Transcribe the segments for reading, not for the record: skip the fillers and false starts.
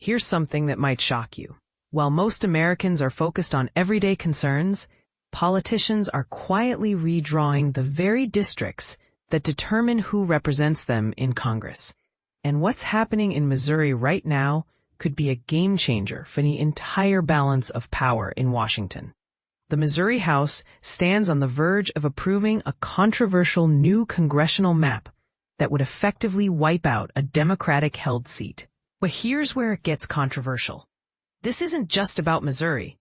Here's something that might shock you. While most Americans are focused on everyday concerns, politicians are quietly redrawing the very districts that determine who represents them in Congress. And what's happening in Missouri right now could be a game changer for the entire balance of power in Washington. The Missouri House stands on the verge of approving a controversial new congressional map that would effectively wipe out a Democratic-held seat. But here's where it gets controversial. This isn't just about Missouri.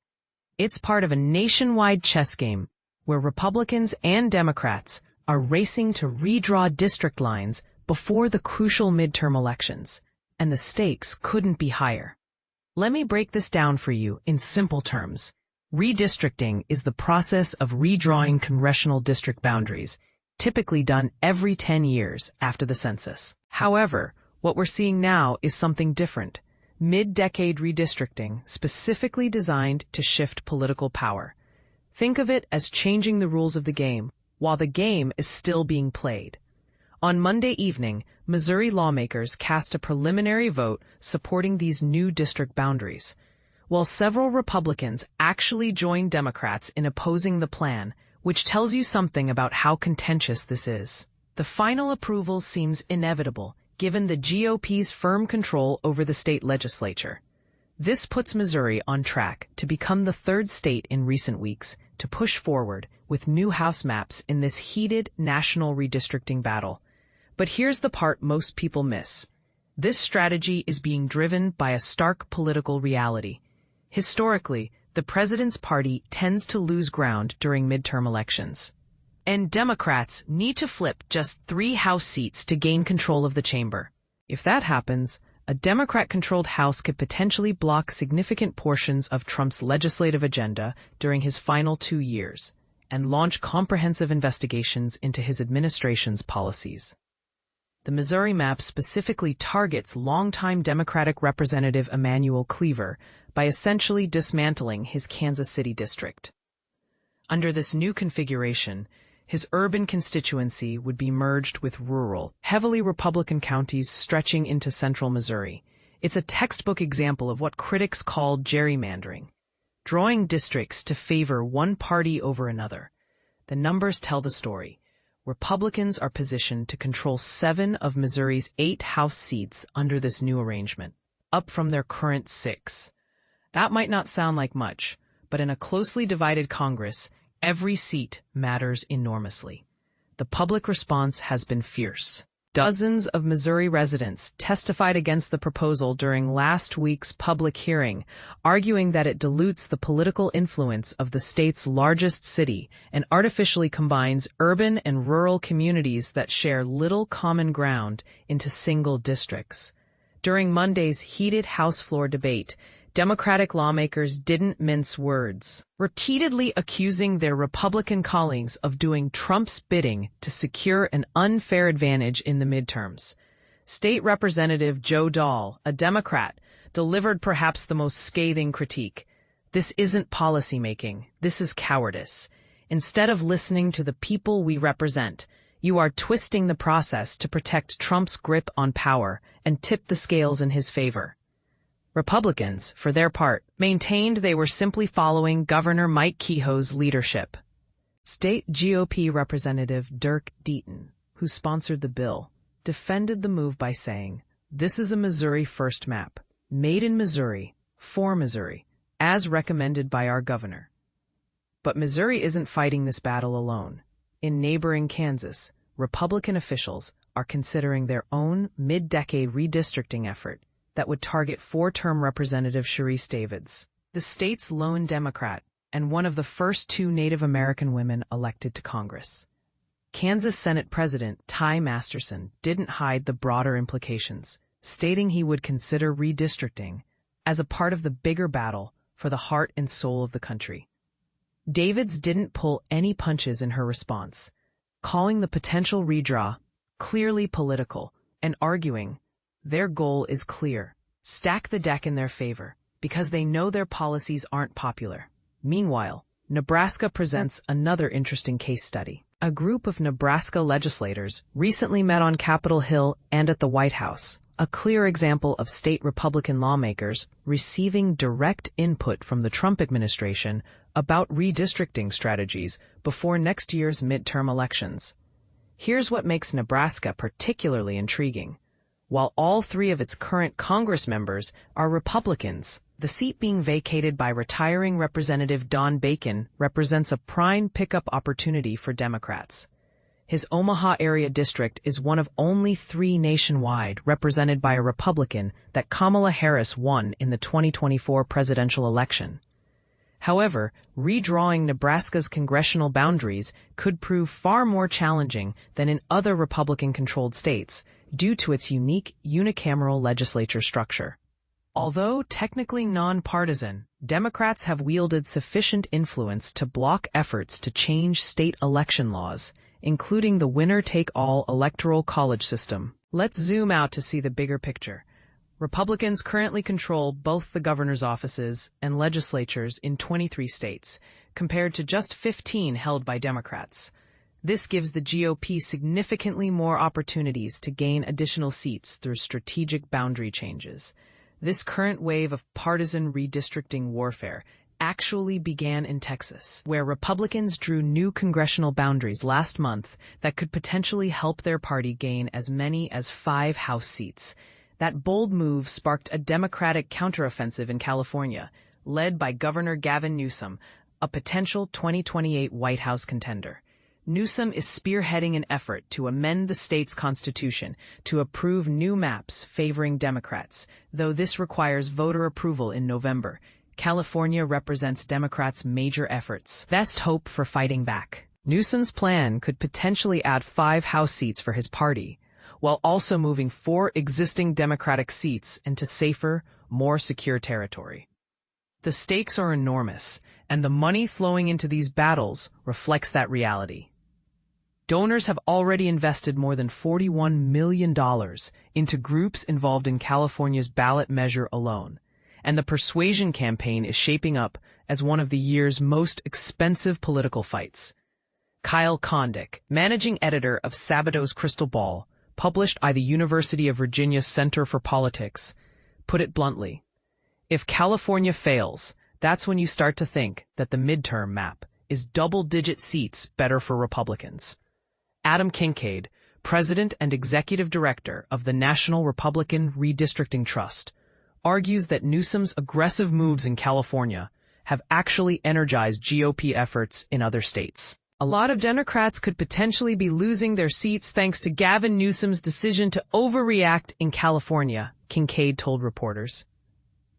It's part of a nationwide chess game where Republicans and Democrats are racing to redraw district lines before the crucial midterm elections, and the stakes couldn't be higher. Let me break this down for you in simple terms. Redistricting is the process of redrawing congressional district boundaries, typically done every 10 years after the census. However, what we're seeing now is something different. Mid-decade redistricting, specifically designed to shift political power. Think of it as changing the rules of the game, while the game is still being played. On Monday evening, Missouri lawmakers cast a preliminary vote supporting these new district boundaries, while several Republicans actually joined Democrats in opposing the plan, which tells you something about how contentious this is. The final approval seems inevitable, given the GOP's firm control over the state legislature. This puts Missouri on track to become the third state in recent weeks to push forward with new House maps in this heated national redistricting battle. But here's the part most people miss. This strategy is being driven by a stark political reality. Historically, the president's party tends to lose ground during midterm elections. And Democrats need to flip just 3 House seats to gain control of the chamber. If that happens, a Democrat-controlled House could potentially block significant portions of Trump's legislative agenda during his final 2 years and launch comprehensive investigations into his administration's policies. The Missouri map specifically targets longtime Democratic Representative Emanuel Cleaver by essentially dismantling his Kansas City district. Under this new configuration, his urban constituency would be merged with rural, heavily Republican counties stretching into central Missouri. It's a textbook example of what critics call gerrymandering, drawing districts to favor one party over another. The numbers tell the story. Republicans are positioned to control 7 of Missouri's 8 House seats under this new arrangement, up from their current 6. That might not sound like much, but in a closely divided Congress, every seat matters enormously. The public response has been fierce. Dozens of Missouri residents testified against the proposal during last week's public hearing, arguing that it dilutes the political influence of the state's largest city and artificially combines urban and rural communities that share little common ground into single districts. During Monday's heated House floor debate, Democratic lawmakers didn't mince words, repeatedly accusing their Republican colleagues of doing Trump's bidding to secure an unfair advantage in the midterms. State Representative Joe Dahl, a Democrat, delivered perhaps the most scathing critique. This isn't policymaking, this is cowardice. Instead of listening to the people we represent, you are twisting the process to protect Trump's grip on power and tip the scales in his favor. Republicans, for their part, maintained they were simply following Governor Mike Kehoe's leadership. State GOP Representative Dirk Deaton, who sponsored the bill, defended the move by saying, "This is a Missouri First map, made in Missouri, for Missouri, as recommended by our governor." But Missouri isn't fighting this battle alone. In neighboring Kansas, Republican officials are considering their own mid-decade redistricting effort that would target 4-term Representative Sharice Davids, the state's lone Democrat and one of the first 2 Native American women elected to Congress. Kansas Senate President Ty Masterson didn't hide the broader implications, stating he would consider redistricting as a part of the bigger battle for the heart and soul of the country. Davids didn't pull any punches in her response, calling the potential redraw clearly political and arguing their goal is clear: stack the deck in their favor, because they know their policies aren't popular. Meanwhile, Nebraska presents another interesting case study. A group of Nebraska legislators recently met on Capitol Hill and at the White House, a clear example of state Republican lawmakers receiving direct input from the Trump administration about redistricting strategies before next year's midterm elections. Here's what makes Nebraska particularly intriguing. While all three of its current Congress members are Republicans, the seat being vacated by retiring Representative Don Bacon represents a prime pickup opportunity for Democrats. His Omaha area district is one of only 3 nationwide represented by a Republican that Kamala Harris won in the 2024 presidential election. However, redrawing Nebraska's congressional boundaries could prove far more challenging than in other Republican-controlled states due to its unique unicameral legislature structure. Although technically nonpartisan, Democrats have wielded sufficient influence to block efforts to change state election laws, including the winner-take-all electoral college system. Let's zoom out to see the bigger picture. Republicans currently control both the governor's offices and legislatures in 23 states, compared to just 15 held by Democrats. This gives the GOP significantly more opportunities to gain additional seats through strategic boundary changes. This current wave of partisan redistricting warfare actually began in Texas, where Republicans drew new congressional boundaries last month that could potentially help their party gain as many as 5 House seats. That bold move sparked a Democratic counteroffensive in California, led by Governor Gavin Newsom, a potential 2028 White House contender. Newsom is spearheading an effort to amend the state's constitution to approve new maps favoring Democrats, though this requires voter approval in November. California represents Democrats' major efforts. Best hope for fighting back. Newsom's plan could potentially add 5 House seats for his party, while also moving 4 existing Democratic seats into safer, more secure territory. The stakes are enormous, and the money flowing into these battles reflects that reality. Donors have already invested more than $41 million into groups involved in California's ballot measure alone, and the persuasion campaign is shaping up as one of the year's most expensive political fights. Kyle Kondik, managing editor of Sabato's Crystal Ball, published by the University of Virginia's Center for Politics, put it bluntly, if California fails, that's when you start to think that the midterm map is double-digit seats better for Republicans. Adam Kincaid, president and executive director of the National Republican Redistricting Trust, argues that Newsom's aggressive moves in California have actually energized GOP efforts in other states. A lot of Democrats could potentially be losing their seats thanks to Gavin Newsom's decision to overreact in California, Kincaid told reporters.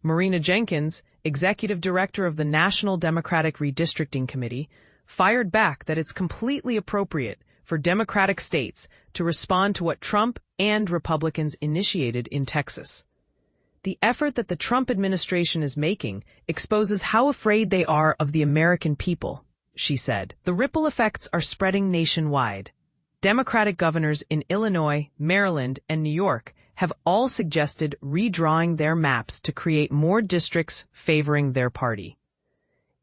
Marina Jenkins, executive director of the National Democratic Redistricting Committee, fired back that it's completely appropriate for Democratic states to respond to what Trump and Republicans initiated in Texas. The effort that the Trump administration is making exposes how afraid they are of the American people, she said. The ripple effects are spreading nationwide. Democratic governors in Illinois, Maryland, and New York have all suggested redrawing their maps to create more districts favoring their party.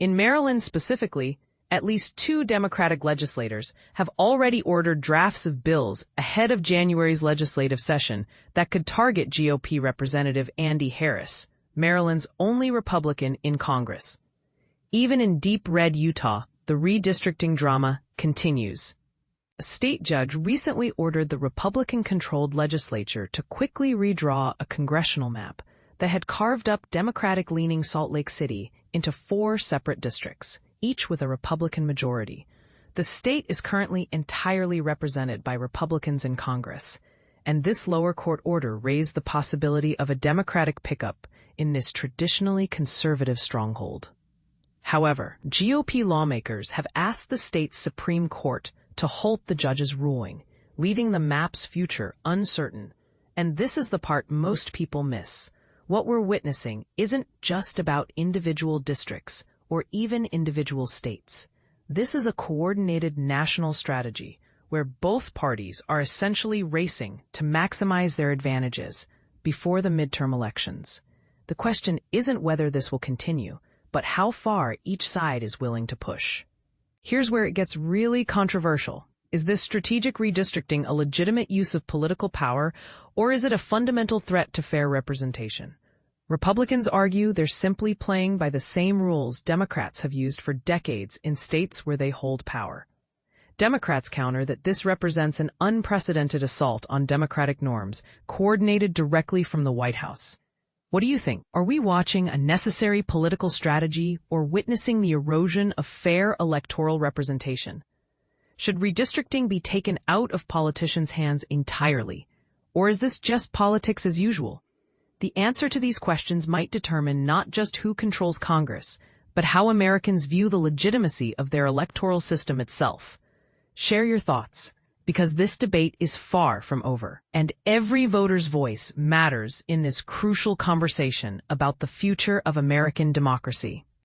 In Maryland specifically, at least 2 Democratic legislators have already ordered drafts of bills ahead of January's legislative session that could target GOP Representative Andy Harris, Maryland's only Republican in Congress. Even in deep red Utah, the redistricting drama continues. A state judge recently ordered the Republican-controlled legislature to quickly redraw a congressional map that had carved up Democratic-leaning Salt Lake City into 4 separate districts, each with a Republican majority. The state is currently entirely represented by Republicans in Congress, and this lower court order raised the possibility of a Democratic pickup in this traditionally conservative stronghold. However, GOP lawmakers have asked the state's Supreme Court to halt the judge's ruling, leaving the map's future uncertain. And this is the part most people miss. What we're witnessing isn't just about individual districts or even individual states. This is a coordinated national strategy where both parties are essentially racing to maximize their advantages before the midterm elections. The question isn't whether this will continue, but how far each side is willing to push. Here's where it gets really controversial. Is this strategic redistricting a legitimate use of political power, or is it a fundamental threat to fair representation? Republicans argue they're simply playing by the same rules Democrats have used for decades in states where they hold power. Democrats counter that this represents an unprecedented assault on democratic norms, coordinated directly from the White House. What do you think? Are we watching a necessary political strategy or witnessing the erosion of fair electoral representation? Should redistricting be taken out of politicians' hands entirely, or is this just politics as usual? The answer to these questions might determine not just who controls Congress, but how Americans view the legitimacy of their electoral system itself. Share your thoughts, because this debate is far from over, and every voter's voice matters in this crucial conversation about the future of American democracy.